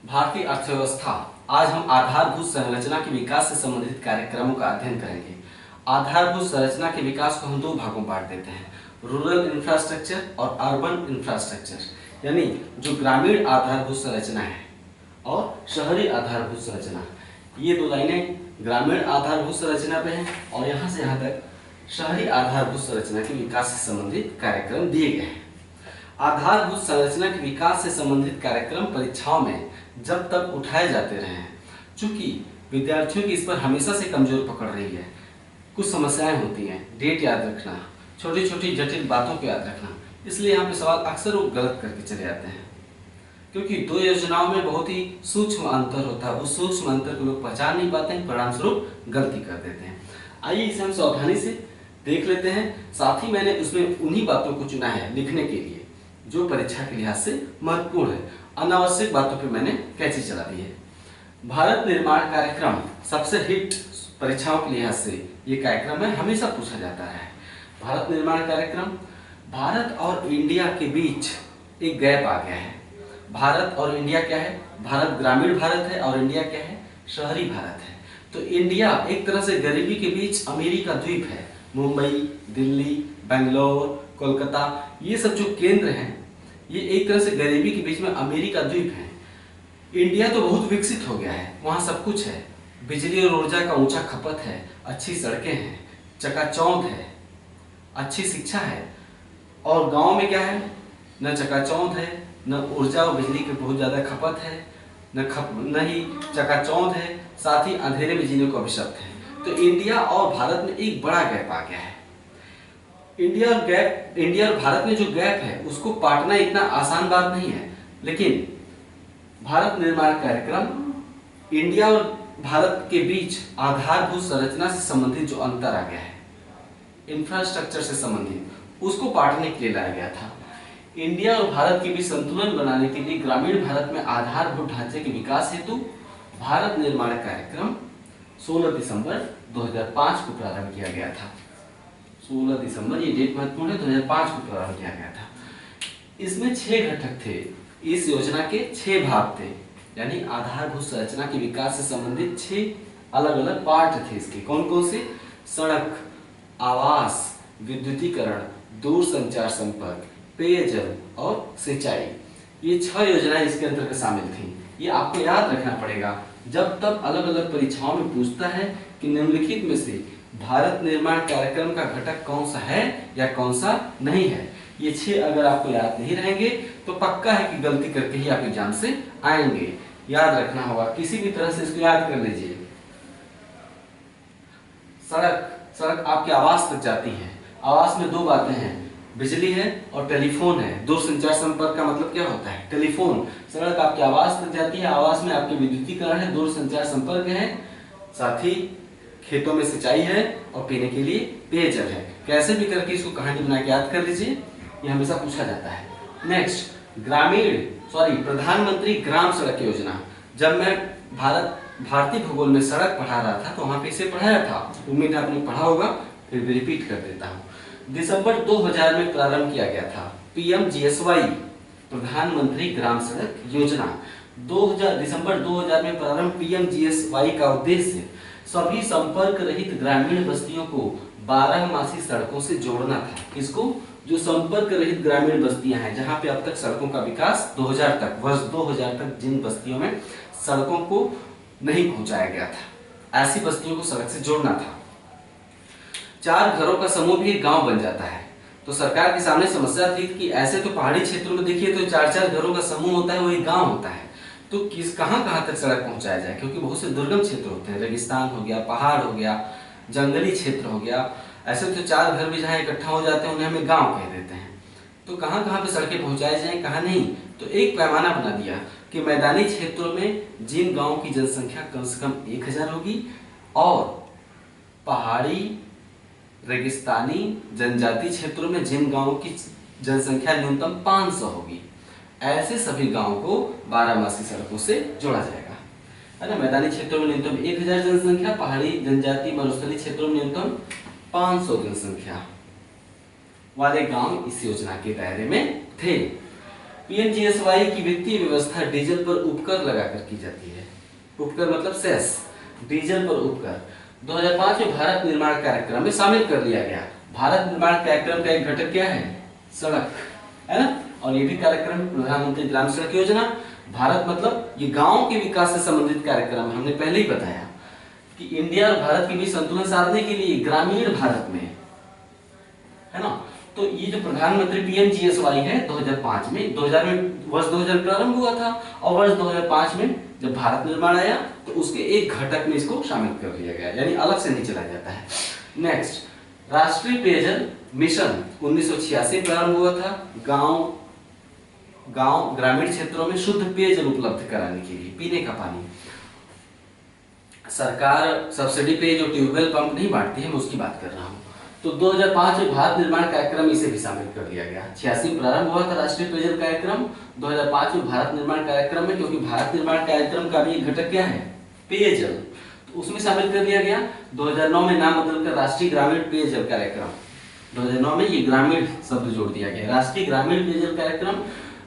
भारतीय अर्थव्यवस्था। आज हम आधारभूत संरचना के विकास से संबंधित कार्यक्रमों का अध्ययन करेंगे। आधारभूत संरचना के विकास को हम दो भागों में बांट देते हैं, रूरल इंफ्रास्ट्रक्चर और अर्बन इंफ्रास्ट्रक्चर। यानी जो ग्रामीण आधारभूत संरचना है और शहरी आधारभूत संरचना। ये दो लाइनें ग्रामीण आधारभूत संरचना पे हैं और यहाँ से यहाँ तक शहरी आधारभूत संरचना के विकास से संबंधित कार्यक्रम दिए गए हैं। आधारभूत संरचना के विकास से संबंधित कार्यक्रम परीक्षाओं में जब तक उठाए जाते रहे हैं, चूंकि विद्यार्थियों की इस पर हमेशा से कमजोर पकड़ रही है। कुछ समस्याएं होती हैं, डेट याद रखना, छोटी छोटी जटिल बातों को याद रखना, इसलिए यहाँ पे सवाल अक्सर वो गलत करके चले जाते हैं, क्योंकि दो योजनाओं में बहुत ही सूक्ष्म अंतर होता है। उस सूक्ष्म अंतर को लोग पहचान नहीं पाते हैं, परिणाम स्वरूप गलती कर देते हैं। आइए इसे हम सावधानी से देख लेते हैं। साथ ही मैंने उसमें उन्हीं बातों को चुना है लिखने के लिए जो परीक्षा के लिहाज से महत्वपूर्ण है। अनावश्यक बातों पे मैंने कैंची चला दी है। भारत निर्माण कार्यक्रम सबसे हिट परीक्षाओं के लिहाज से ये कार्यक्रम है, हमेशा पूछा जाता है। भारत निर्माण कार्यक्रम, भारत और इंडिया के बीच एक गैप आ गया है। भारत और इंडिया क्या है? भारत ग्रामीण भारत है और इंडिया क्या है? शहरी भारत है। तो इंडिया एक तरह से गरीबी के बीच अमीरी का द्वीप है। मुंबई, दिल्ली, बेंगलोर, कोलकाता, ये सब जो केंद्र हैं, ये एक तरह से गरीबी के बीच में अमीरी का द्वीप है। इंडिया तो बहुत विकसित हो गया है, वहाँ सब कुछ है, बिजली और ऊर्जा का ऊंचा खपत है, अच्छी सड़कें हैं, चकाचौंध है, अच्छी शिक्षा है। और गांव में क्या है? न चकाचौंध है, न ऊर्जा और बिजली की बहुत ज़्यादा खपत है, न ही चकाचौंध है, साथ ही अंधेरे में जीने को अभिशप्त है। तो इंडिया और भारत में एक बड़ा गैप आ गया है। इंडिया और भारत में जो गैप है उसको पाटना इतना आसान बात नहीं है। लेकिन भारत निर्माण कार्यक्रम इंडिया और भारत के बीच आधारभूत संरचना से संबंधित जो अंतर आ गया है, इंफ्रास्ट्रक्चर से संबंधित, उसको पाटने के लिए लाया गया था। इंडिया और भारत के बीच संतुलन बनाने के लिए ग्रामीण भारत में आधारभूत ढांचे के विकास हेतु भारत निर्माण कार्यक्रम 16 दिसंबर 2005 को प्रारंभ किया गया था। 16 दिसंबर, ये डेट महत्वपूर्ण है, 2005 को प्रारंभ किया गया था। इसमें 6 घटक थे। इस योजना के 6 भाग थे, यानी आधारभूत संरचना के विकास से संबंधित 6 अलग अलग पार्ट थे इसके। कौन कौन से? सड़क, आवास, विद्युतीकरण, दूरसंचार संपर्क, पेयजल और सिंचाई। ये 6 योजनाएं इसके अंतर्गत शामिल थी। ये आपको याद रखना पड़ेगा। जब तब अलग अलग परीक्षाओं में पूछता है कि निम्नलिखित में से भारत निर्माण कार्यक्रम का घटक कौन सा है या कौन सा नहीं है, ये 6 अगर आपको याद नहीं रहेंगे तो पक्का है कि गलती करके ही आप एग्जाम से आएंगे। याद रखना होगा, किसी भी तरह से इसको याद कर लीजिए। सड़क आपके आवास तक जाती है। आवास में 2 बातें हैं, बिजली है और टेलीफोन है। दूरसंचार संपर्क का मतलब क्या होता है? टेलीफोन। सड़क आपके आवास तक जाती है, आवास में आपके विद्युतीकरण है, दूरसंचार संपर्क है, साथ ही खेतों में सिंचाई है और पीने के लिए पेयजल है। कैसे भी करके इसको कहानी बना के याद कर लीजिए, ये हमेशा पूछा जाता है। नेक्स्ट, प्रधानमंत्री ग्राम सड़क योजना। जब मैं भारतीय भूगोल में सड़क पढ़ा रहा था तो वहां पे इसे पढ़ाया था, उम्मीद है आपने पढ़ा होगा, फिर भी रिपीट कर देता हूँ। दिसंबर 2000 में प्रारंभ किया गया था PMGSY, प्रधानमंत्री ग्राम सड़क योजना। दिसंबर 2000 में प्रारंभ PMGSY का उद्देश्य सभी संपर्क रहित ग्रामीण बस्तियों को 12मासी सड़कों से जोड़ना था। किसको? जो संपर्क रहित ग्रामीण बस्तियां हैं, जहां पे अब तक सड़कों का विकास वर्ष 2000 तक जिन बस्तियों में सड़कों को नहीं पहुंचाया गया था, ऐसी बस्तियों को सड़क से जोड़ना था। 4 घरों का समूह भी एक गांव बन जाता है। तो सरकार के सामने समस्या थी कि ऐसे तो पहाड़ी क्षेत्रों में देखिए तो 4-4 घरों का समूह होता है, वो एक गांव होता है, तो कहां तक सड़क पहुंचाया जाए, क्योंकि बहुत से दुर्गम क्षेत्र होते हैं, रेगिस्तान हो गया, पहाड़ हो गया, जंगली क्षेत्र हो गया। ऐसे तो 4 घर भी जहाँ इकट्ठा हो जाते हैं उन्हें हमें गांव कह देते हैं। तो कहां पे सड़कें पहुंचाई जाएं, कहां नहीं। तो एक पैमाना बना दिया कि मैदानी क्षेत्रों में जिन गाँव की जनसंख्या कम से कम 1000 होगी और पहाड़ी, रेगिस्तानी, जनजाति क्षेत्रों में जिन गाँवों की जनसंख्या न्यूनतम 500 होगी, ऐसे सभी गाँवों को 12मासी सड़कों से जोड़ा जाएगा, है ना। मैदानी क्षेत्रों में न्यूनतम 1000 जनसंख्या, पहाड़ी, जनजाति, मरुस्थलीय क्षेत्रों में न्यूनतम 500 जनसंख्या वाले गांव इस योजना के दायरे में थे। पीएमजीएसवाई की वित्तीय व्यवस्था डीजल पर उपकर लगाकर की जाती है। उपकर मतलब सेस, डीजल पर उपकर 2005 में भारत निर्माण कार्यक्रम में शामिल कर लिया गया। भारत निर्माण कार्यक्रम का एक घटक क्या है? सड़क, है ना। और ये भी कार्यक्रम प्रधानमंत्री ग्राम सड़क योजना। भारत मतलब ये गांव के विकास से संबंधित कार्यक्रम, हमने पहले ही बताया कि इंडिया और भारत के बीच संतुलन साधने के लिए ग्रामीण भारत में, है ना। तो ये जो प्रधानमंत्री पीएमजीएसवाई है 2005 में, 2000 में वर्ष 2000 प्रारंभ हुआ था और वर्ष 2005 में जब भारत निर्माण आया तो उसके एक घटक में इसको शामिल कर लिया गया, यानी अलग से नहीं चला जाता है। नेक्स्ट, राष्ट्रीय पेयजल मिशन 1986 प्रारंभ हुआ था। गांव ग्रामीण क्षेत्रों में शुद्ध पेयजल उपलब्ध कराने के लिए, पीने का पानी। सरकार सब्सिडी पे जो ट्यूबवेल पंप नहीं बांटती है, मैं उसकी बात कर रहा हूँ। तो 2005 में भारत निर्माण कार्यक्रम इसे भी शामिल कर लिया गया। 86 प्रारंभ हुआ था राष्ट्रीय पेयजल कार्यक्रम, 2005 में भारत निर्माण कार्यक्रम में, क्योंकि भारत निर्माण कार्यक्रम का भी एक घटक क्या है? पेयजल, तो उसमें शामिल कर लिया गया। 2009 में नाम बदलकर राष्ट्रीय ग्रामीण पेयजल कार्यक्रम, 2009 में ये ग्रामीण शब्द जोड़ दिया गया, राष्ट्रीय ग्रामीण पेयजल कार्यक्रम।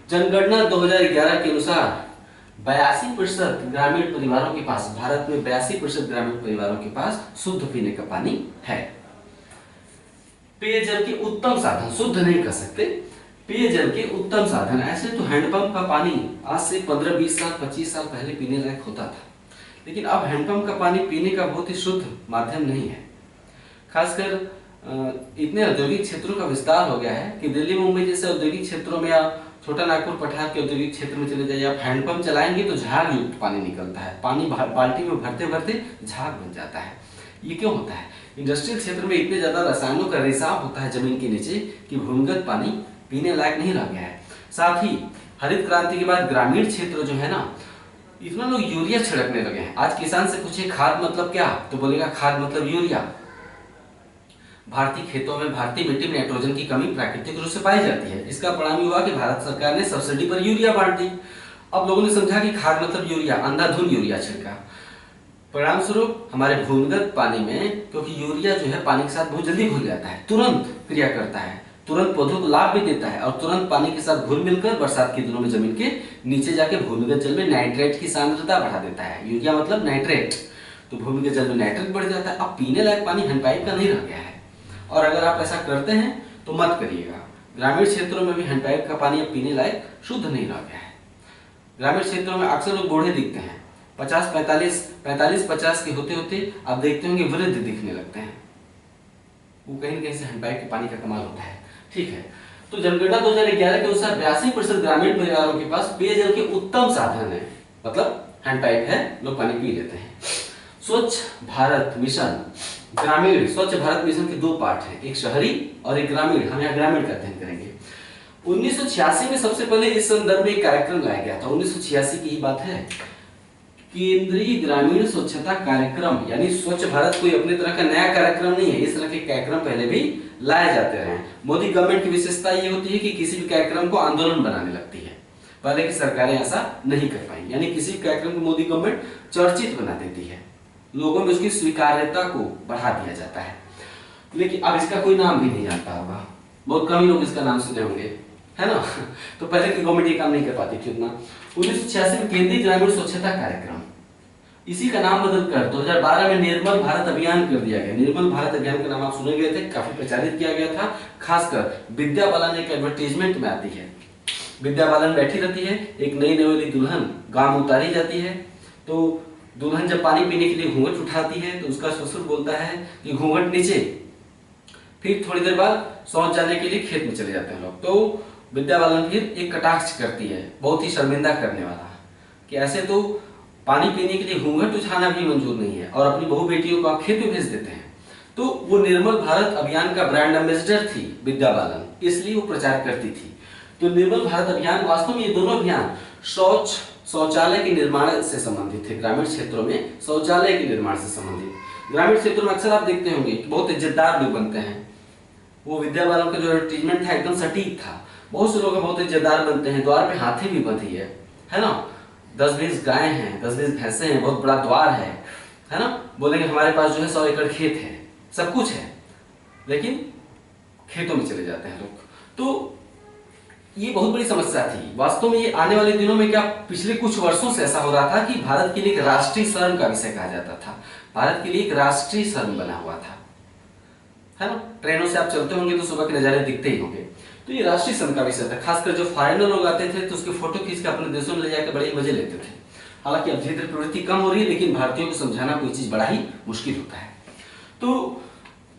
जनगणना 2011 के अनुसार 82% ग्रामीण परिवारों के पास, भारत में 82% ग्रामीण परिवारों के पास शुद्ध पीने का पानी है। पेयजल के उत्तम साधन, शुद्ध नहीं कह सकते, पेयजल के उत्तम साधन। ऐसे तो हैंडपंप का पानी आज से 15-20 साल 25 साल पहले पीने लायक होता था, लेकिन अब हैंडपंप का पानी पीने का बहुत ही शुद्ध माध्यम नहीं है। खासकर इतने औद्योगिक क्षेत्रों का विस्तार हो गया है कि दिल्ली मुंबई जैसे औद्योगिक क्षेत्रों में, आप छोटा नागपुर पठार के औद्योगिक क्षेत्र में चले जाइए, आप हैंडपंप चलाएंगे तो झाग युक्त पानी निकलता है, पानी बाल्टी में भरते भरते झाग बन जाता है। ये क्यों होता है? इंडस्ट्रियल क्षेत्र में इतने ज्यादा रसायनों का रिसाव होता है जमीन के नीचे कि भूमिगत पानी पीने लायक नहीं रह गया है। साथ ही हरित क्रांति के बाद ग्रामीण क्षेत्र जो है ना, इतना लोग यूरिया छिड़कने लगे हैं। आज किसान से पूछे खाद मतलब क्या, तो बोलेगा खाद मतलब यूरिया। भारतीय खेतों में, भारतीय मिट्टी में नाइट्रोजन की कमी प्राकृतिक रूप से पाई जाती है। इसका परिणाम हुआ कि भारत सरकार ने सब्सिडी पर यूरिया बांट दी। अब लोगों ने समझा कि खाद मतलब यूरिया, अंधाधुन यूरिया छिड़का। परिणाम स्वरूप हमारे भूमिगत पानी में, क्योंकि यूरिया जो है पानी के साथ बहुत जल्दी घुल जाता है, तुरंत क्रिया करता है, तुरंत पौधों को लाभ भी देता है और तुरंत पानी के साथ घुल मिलकर बरसात के दिनों में जमीन के नीचे जाके भूमिगत जल में नाइट्रेट की सांद्रता बढ़ा देता है। यूरिया मतलब नाइट्रेट, तो भूमिगत जल में नाइट्रेट बढ़ जाता है। अब पीने लायक पानी हैंडपाइप का नहीं रह गया है, और अगर आप ऐसा करते हैं तो मत करिएगा। ग्रामीण क्षेत्रों में भी हैंडपाइप का पानी अब पीने लायक शुद्ध नहीं रह गया है। ग्रामीण क्षेत्रों में अक्सर लोग बूढ़े दिखते हैं, 45-50 के होते होते आप देखते होंगे वृद्ध दिखने लगते हैं। वो कहीं न कहीं से हैंडपाइप के पानी का कमाल होता है। ठीक है, तो जनगणना 2011 के अनुसार 82% ग्रामीण परिवारों के पास पेयजल के उत्तम साधन है, मतलब हैंडपाइप है, लोग पानी पी लेते हैं। स्वच्छ भारत मिशन, ग्रामीण स्वच्छ भारत मिशन के दो पार्ट हैं, एक शहरी और एक ग्रामीण। हम यहाँ ग्रामीण का अध्ययन करेंगे। 1986 में सबसे पहले इस संदर्भ में एक कार्यक्रम लाया गया था। 1986 की ही बात है। केंद्रीय ग्रामीण स्वच्छता कार्यक्रम, यानी स्वच्छ भारत कोई अपने तरह का नया कार्यक्रम नहीं है, इस तरह के कार्यक्रम पहले भी लाए जाते रहे हैं। मोदी गवर्नमेंट की विशेषता ये होती है कि किसी भी कार्यक्रम को आंदोलन बनाने लगती है, पहले की सरकारें ऐसा नहीं कर पाई। यानी किसी कार्यक्रम को मोदी गवर्नमेंट चर्चित बना देती है, लोगों में उसकी स्वीकार्यता को बढ़ा दिया जाता है। लेकिन अब इसका कोई नाम भी नहीं जानता होगा, बहुत कम ही लोग इसका नाम सुने होंगे, है ना। तो पहले की गवर्नमेंट ये काम नहीं कर पाती थी उतना। 1986 में केंद्रीय ग्रामीण स्वच्छता कार्यक्रम, इसी का नाम बदलकर 2012 में निर्मल भारत अभियान कर दिया गया। निर्मल भारत अभियान का नाम आप सुने गए थे, काफी प्रचारित किया गया था। खासकर विद्या बालन एक एडवर्टीजमेंट में आती है, विद्या बालन बैठी रहती है, एक नई नवेली दुल्हन गांव में उतारी जाती है। तो दुल्हन जब पानी पीने के लिए घूंघट उठाती है तो उसका ससुर बोलता है कि घूंघट नीचे। फिर थोड़ी देर बाद शौच जाने के लिए खेत में चले जाते हैं लोग। तो विद्या बालन फिर एक कटाक्ष करती है, बहुत ही शर्मिंदा करने वाला, कि ऐसे तो पानी पीने के लिए घूंघट उठाना भी मंजूर नहीं है और अपनी बहू बेटियों को आप खेत में भेज देते हैं। तो वो निर्मल भारत अभियान का ब्रांड एम्बेसडर थी विद्या बालन, इसलिए वो प्रचार करती थी। तो निर्मल भारत अभियान, वास्तव में ये दोनों अभियान शौचालय के निर्माण से संबंधित थे। ग्रामीण क्षेत्रों में शौचालय के निर्माण से संबंधित। ग्रामीण क्षेत्रों में अक्सर आप देखते होंगे कि बहुत इज्जतदार लोग बनते हैं। वो विद्या बालन का जो एडवर्टीजमेंट था एकदम सटीक था। बहुत से लोग बहुत इज्जतदार बनते हैं, द्वार पे हाथी भी बंधी है ना, 10-20 गाय हैं, 10-20 भैंसे हैं, बहुत बड़ा द्वार है ना। बोलेंगे हमारे पास जो है 100 एकड़ खेत है, सब कुछ है, लेकिन खेतों में चले जाते हैं लोग। तो ये बहुत बड़ी समस्या थी वास्तव में। ये आने वाले दिनों में क्या पिछले कुछ वर्षों से ऐसा हो रहा था कि भारत के लिए एक राष्ट्रीय शर्म का विषय कहा जाता था। भारत के लिए एक राष्ट्रीय शर्म बना हुआ था, है ना। ट्रेनों से आप चलते होंगे तो सुबह के नजारे दिखते ही होंगे। तो ये राष्ट्रीय शर्म का विषय था। खासकर जो फॉरेनर लोग आते थे तो उसके फोटो खींच के अपने देशों में ले जाकर बड़े मजे लेते थे। हालांकि अब धीरे धीरे प्रवृत्ति कम हो रही है, लेकिन भारतीयों को समझाना कोई चीज बड़ा ही मुश्किल होता है। तो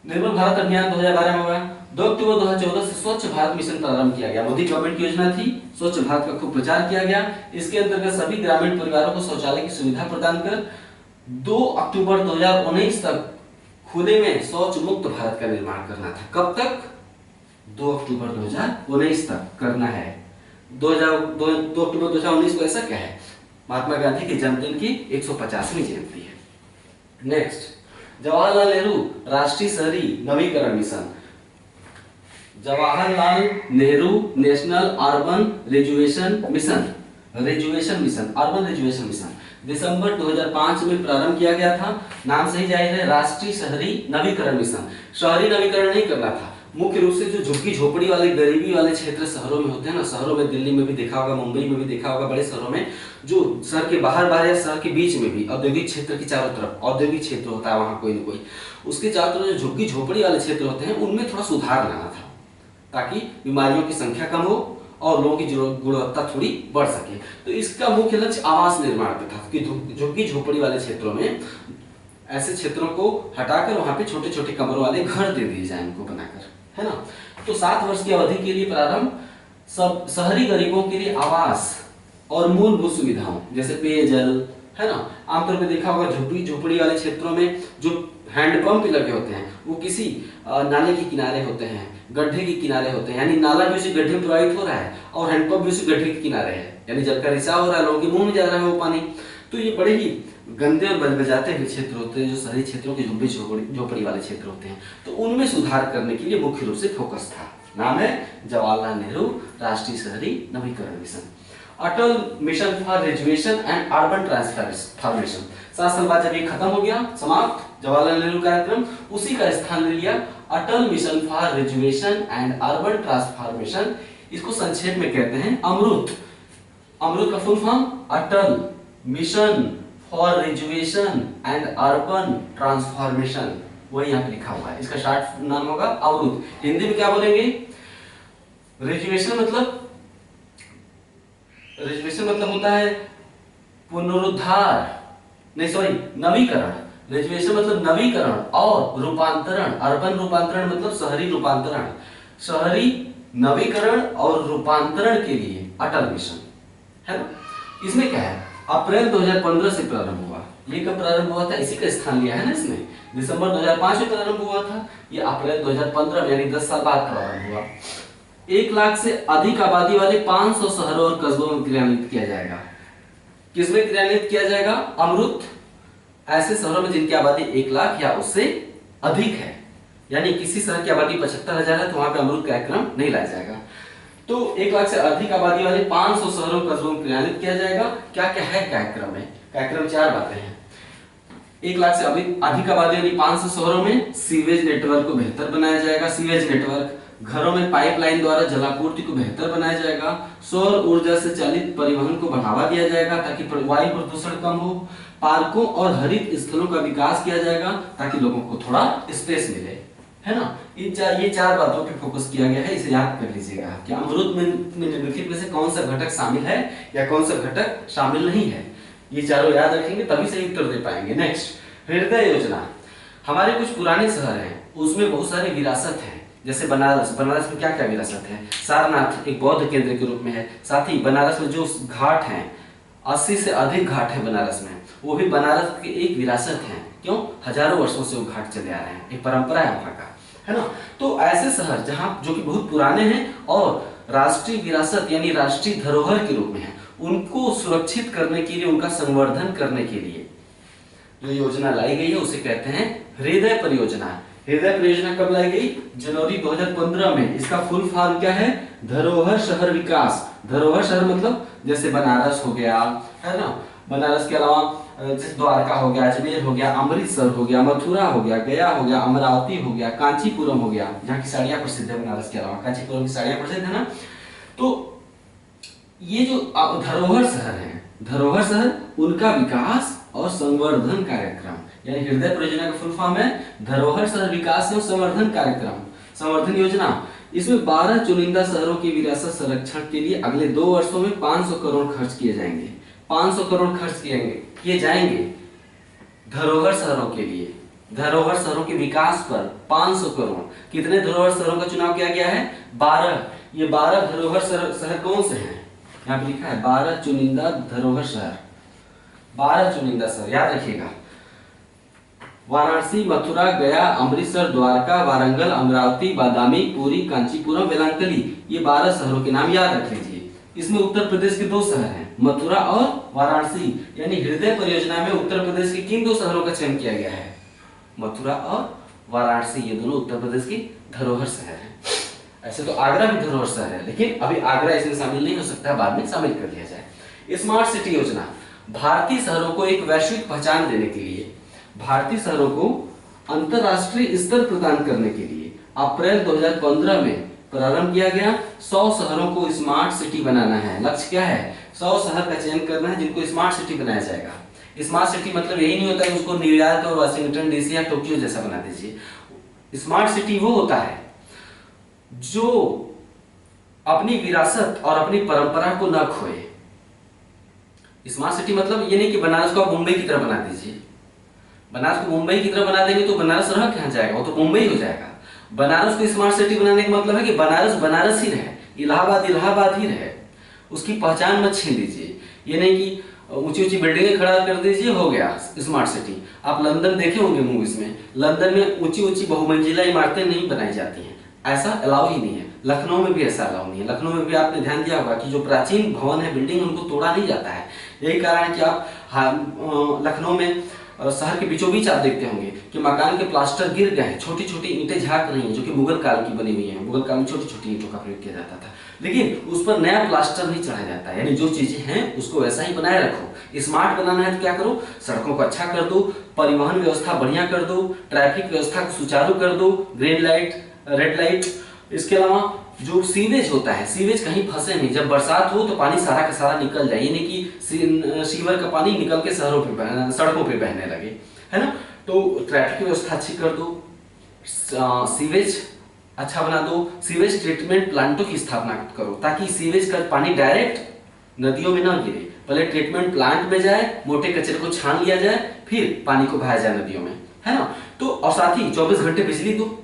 निर्मल भारत अभियान 2012 में हुआ। 2 अक्टूबर 2014 से स्वच्छ भारत मिशन प्रारंभ किया गया। मोदी गवर्नमेंट की योजना थी, स्वच्छ भारत का खूब प्रचार किया गया। इसके अंतर्गत सभी ग्रामीण परिवारों को शौचालय की सुविधा प्रदान कर 2 अक्टूबर 2019 तक खुले में शौच मुक्त भारत का निर्माण करना था। कब तक? 2 अक्टूबर 2019 तक करना है। 2 अक्टूबर 2019 को ऐसा क्या है? महात्मा गांधी के जन्मदिन की 150वीं जयंती है। नेक्स्ट, जवाहरलाल नेहरू राष्ट्रीय शहरी नवीकरण mission. Jawaharlal Nehru national urban rejuvenation mission, urban rejuvenation mission दिसंबर 2005 में प्रारंभ किया गया था। नाम से ही जाहिर है, राष्ट्रीय शहरी नवीकरण मिशन। शहरी नवीकरण नहीं करना था, मुख्य रूप से जो झुग्गी झोपड़ी वाले गरीबी वाले क्षेत्र शहरों में होते हैं ना, शहरों में दिल्ली में भी देखा होगा, मुंबई में भी देखा होगा, बड़े शहरों में जो शहर के बाहर या शहर के बीच में भी औद्योगिक क्षेत्र के चारों तरफ औद्योगिक क्षेत्र होता है, वहां कोई ना कोई, उसके चारों तरफ जो झुग्गी झोपड़ी वाले क्षेत्र होते हैं उनमें थोड़ा सुधार लाना था, ताकि बीमारियों की संख्या कम हो और लोगों की गुणवत्ता थोड़ी बढ़ सके। तो इसका मुख्य लक्ष्य आवास निर्माण का था कि झुग्गी झोपड़ी वाले क्षेत्रों में ऐसे क्षेत्रों को हटाकर वहां पे छोटे छोटे कमरों वाले घर दे दिए जाए उनको बनाकर, है ना। तो 7 वर्ष की अवधि के लिए प्रारंभ सब शहरी गरीबों के लिए आवास और मूलभूत सुविधाओं जैसे पेयजल, है ना। आमतौर पर देखा होगा झुग्गी झोपड़ी वाले क्षेत्रों में जो हैंडपंप लगे होते हैं वो किसी नाले के किनारे होते हैं, गड्ढे के किनारे होते हैं, यानी नाला भी उसी गड्ढे में प्रवाहित हो रहा है और हैंडपंप भी उसी गड्ढे के किनारे है, यानी जल का रिसाव हो रहा है, लोगों के मुंह में जा रहा है वो पानी। तो ये बड़े ही गंदे और बजबजाते हुए क्षेत्र होते हैं जो शहरी क्षेत्रों के झुग्गी झोपड़ी वाले क्षेत्र होते हैं। तो उनमें सुधार करने के लिए मुख्य रूप से फोकस था। नाम है जवाहरलाल नेहरू राष्ट्रीय शहरी नवीकरण mission. Atal mission for rejuvenation and urban transformation, 7 साल बाद जब ये खत्म हो गया, समाप्त, जवाहरलाल नेहरू कार्यक्रम, उसी का स्थान ले लिया Atal mission for rejuvenation and urban transformation. इसको संक्षेप में कहते हैं अमृत। अमृत का full form Atal mission for rejuvenation and urban transformation, वही यहाँ पे लिखा हुआ है। इसका शॉर्ट नाम होगा अमृत। हिंदी में क्या बोलेंगे? रिजुवेशन मतलब होता है पुनरुद्धार, नहीं सॉरी नवीकरण। रिजुवेशन मतलब नवीकरण और रूपांतरण, अर्बन रूपांतरण मतलब शहरी रूपांतरण। शहरी नवीकरण और रूपांतरण के लिए अटल मिशन, है ना। इसमें क्या है? अप्रैल 2015 से प्रारंभ हुआ। ये कब प्रारंभ हुआ था? इसी का स्थान लिया है ना इसमें। दिसंबर 2005 में प्रारंभ हुआ था, ये अप्रैल 2015 यानी 10 साल बाद प्रारंभ हुआ। 1 लाख से अधिक आबादी वाले 500 शहरों और कस्बों में क्रियान्वित किया जाएगा। किसमें क्रियान्वित किया जाएगा? अमृत ऐसे शहरों में जिनकी आबादी 1 लाख या उससे अधिक है, यानी किसी शहर की आबादी 75,000 है तो वहां पे अमृत कार्यक्रम नहीं लाया जाएगा। तो 1 लाख से अधिक आबादी वाले 500 शहरों कस्बों में क्रियान्वित किया जाएगा। क्या क्या है कार्यक्रम में? कार्यक्रम 4 बातें हैं। 1 लाख से अधिक आबादी वाली 500 शहरों में सीवेज नेटवर्क को बेहतर बनाया जाएगा। सीवेज नेटवर्क, घरों में पाइपलाइन द्वारा जलापूर्ति को बेहतर बनाया जाएगा। सौर ऊर्जा से चालित परिवहन को बढ़ावा दिया जाएगा ताकि वायु प्रदूषण कम हो। पार्कों और हरित स्थलों का विकास किया जाएगा ताकि लोगों को थोड़ा स्पेस मिले, है ना। ये 4 बातों पे फोकस किया गया है। इसे याद कर लीजिएगा कि अमृत में निम्नलिखित में से कौन सा घटक शामिल है या कौन सा घटक शामिल नहीं है। ये चारों याद रखेंगे तभी सही उत्तर दे पाएंगे। नेक्स्ट, हृदय योजना। हमारे कुछ पुराने शहर हैं उसमें बहुत सारी विरासत है, जैसे बनारस में क्या क्या विरासत है? सारनाथ एक बौद्ध केंद्र के रूप में है। साथ ही बनारस में जो घाट हैं, 80 से अधिक घाट है बनारस में, वो भी बनारस की एक विरासत है। क्यों? हजारों वर्षों से वो घाट चले आ रहे हैं, एक परंपरा है वहां का, है ना। तो ऐसे शहर जहां जो कि बहुत पुराने हैं और राष्ट्रीय विरासत यानी राष्ट्रीय धरोहर के रूप में है, उनको सुरक्षित करने के लिए, उनका संवर्धन करने के लिए जो योजना लाई गई है उसे कहते हैं हृदय परियोजना। हृदय परियोजना कब लाई गई? जनवरी 2015 में। इसका फुल फॉर्म क्या है? धरोहर शहर विकास। धरोहर शहर मतलब जैसे बनारस हो गया, है ना। बनारस के अलावा जैसे द्वारका हो गया, अजमेर हो गया, अमृतसर हो गया, मथुरा हो गया, गया हो गया, अमरावती हो गया, कांचीपुरम हो गया, जहाँ की साड़ियाँ प्रसिद्ध है। बनारस के अलावा कांचीपुरम की साड़ियाँ प्रसिद्ध है ना। तो ये जो धरोहर शहर है, धरोहर शहर, उनका विकास और संवर्धन कार्यक्रम, यानी हृदय परियोजना का फुल फॉर्म है धरोहर शहर विकास एवं संवर्धन कार्यक्रम, संवर्धन योजना। इसमें 12 चुनिंदा शहरों की विरासत संरक्षण के लिए अगले 2 वर्षों में 500 करोड़ खर्च किए जाएंगे। 500 करोड़ खर्च किए जाएंगे धरोहर शहरों के लिए, धरोहर शहरों के विकास पर 500 करोड़। कितने धरोहर शहरों का चुनाव किया गया है? 12। ये 12 धरोहर शहर कौन से हैं? यहाँ पे लिखा है 12 चुनिंदा धरोहर शहर, 12 चुनिंदा शहर याद रखिएगा। वाराणसी, मथुरा, गया, अमृतसर, द्वारका, वारंगल, अमरावती, बादामी, पुरी, कांचीपुरम, वेलांकली, ये 12 शहरों के नाम याद रख लीजिए। इसमें उत्तर प्रदेश के 2 शहर हैं, मथुरा और वाराणसी, यानी हृदय परियोजना में उत्तर प्रदेश के किन 2 शहरों का चयन किया गया है? मथुरा और वाराणसी, ये दोनों उत्तर प्रदेश की धरोहर शहर हैं। ऐसे तो आगरा भी धरोहर शहर है, लेकिन अभी आगरा इसमें शामिल नहीं हो सकता, बाद में शामिल कर लिया जाए। स्मार्ट सिटी योजना भारतीय शहरों को एक वैश्विक पहचान देने के लिए, भारतीय शहरों को अंतरराष्ट्रीय स्तर प्रदान करने के लिए अप्रैल 2015 में प्रारंभ किया गया। 100 शहरों को स्मार्ट सिटी बनाना है। लक्ष्य क्या है? 100 शहर का चयन करना है जिनको स्मार्ट सिटी बनाया जाएगा। स्मार्ट सिटी मतलब यही नहीं होता है उसको न्यूयॉर्क और वाशिंगटन डीसी या टोक्यो जैसा बना दीजिए। स्मार्ट सिटी वो होता है जो अपनी विरासत और अपनी परंपरा को न खोए। स्मार्ट सिटी मतलब ये नहीं कि बनारस को आप मुंबई की तरह बना दीजिए। बनारस को मुंबई की तरह बना देंगे तो बनारस रह कहां जाएगा? वो तो मुंबई हो जाएगा। बनारस को स्मार्ट सिटी बनाने का मतलब है कि बनारस बनारस ही रहे, इलाहाबाद इलाहाबाद ही रहे, उसकी पहचान मत छीन लीजिए। ये नहीं कि ऊंची ऊंची बिल्डिंगें खड़ा कर दीजिए हो गया स्मार्ट सिटी। आप लंदन देखे होंगे मूवीज में, लंदन में ऊंची ऊंची बहुमंजिला इमारतें नहीं बनाई जाती हैं, ऐसा अलाउ ही नहीं है। लखनऊ में भी ऐसा अलाउ नहीं है। लखनऊ में भी आपने ध्यान दिया होगा कि जो प्राचीन भवन है, बिल्डिंग, उनको तोड़ा नहीं जाता है। यही कारण है कि आप लखनऊ में शहर के बीचों बीच आप देखते होंगे कि मकान के प्लास्टर गिर गए हैं, छोटी छोटी ईंटें झाँक रही हैं, जो कि मुगल काल की बनी हुई हैं। मुगल काल में छोटी छोटी ईंटों का प्रयोग किया जाता था, लेकिन उस पर नया प्लास्टर नहीं चढ़ाया जाता है। यानी जो चीजें हैं उसको वैसा ही बनाए रखो। स्मार्ट बनाना है तो क्या करो? सड़कों को अच्छा कर दो, परिवहन व्यवस्था बढ़िया कर दो, ट्रैफिक व्यवस्था को सुचारू कर दो, ग्रीन लाइट, रेड लाइट। इसके अलावा जो सीवेज होता है, सीवेज कहीं फंसे नहीं। जब बरसात हो तो पानी सारा का सारा निकल जाए, यानी कि सीवर का पानी निकल के शहरों पे, सड़कों पे बहने लगे, है ना। तो ट्रैफिक की व्यवस्था अच्छी कर दो, सीवेज अच्छा बना दो, सीवेज ट्रीटमेंट प्लांटों की स्थापना करो ताकि सीवेज का पानी डायरेक्ट नदियों में ना गिरे। पहले ट्रीटमेंट प्लांट में जाए, मोटे कचरे को छान लिया जाए, फिर पानी को बहाया जाए नदियों में, है ना। तो और साथ ही 24 घंटे बिजली दो।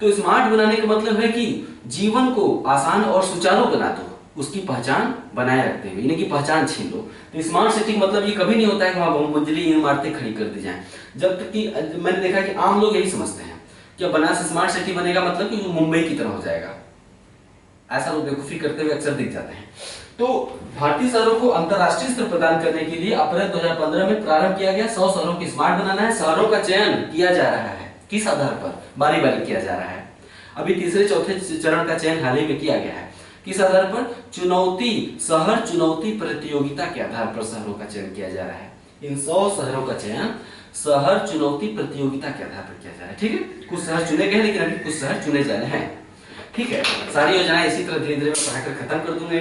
तो स्मार्ट बनाने का मतलब है कि जीवन को आसान और सुचारू बना दो, उसकी पहचान बनाए रखते हुए, यानी कि पहचान छीन लो। तो स्मार्ट सिटी मतलब ये कभी नहीं होता है कि वहां बहुमंजिली इमारतें खड़ी कर दी जाएं। जब तक कि मैंने देखा कि आम लोग यही समझते हैं कि बनारस स्मार्ट सिटी बनेगा मतलब कि मुंबई की तरह हो जाएगा। ऐसा लोग बेवकूफी करते हुए अक्सर दिख जाते हैं। तो भारतीय शहरों को अंतरराष्ट्रीय स्तर प्रदान करने के लिए अप्रैल 2015 में प्रारंभ किया गया। 100 शहरों को स्मार्ट बनाना है। शहरों का चयन किया जा रहा है, किस आधार पर? बारी बारी किया जा रहा है। अभी तीसरे चौथे चरण का चयन हाल ही में किया गया है। किस आधार पर? शहर चुनौती प्रतियोगिता के आधार पर शहरों का चयन किया जा रहा है। इन 100 शहरों का चयन शहर चुनौती प्रतियोगिता के आधार पर किया जा रहा है। ठीक है, कुछ शहर चुने गए लेकिन अभी कुछ शहर चुने जा रहे हैं। ठीक है, सारी योजनाएं इसी तरह धीरे धीरे मैं पढ़ाकर खत्म कर दूंगा।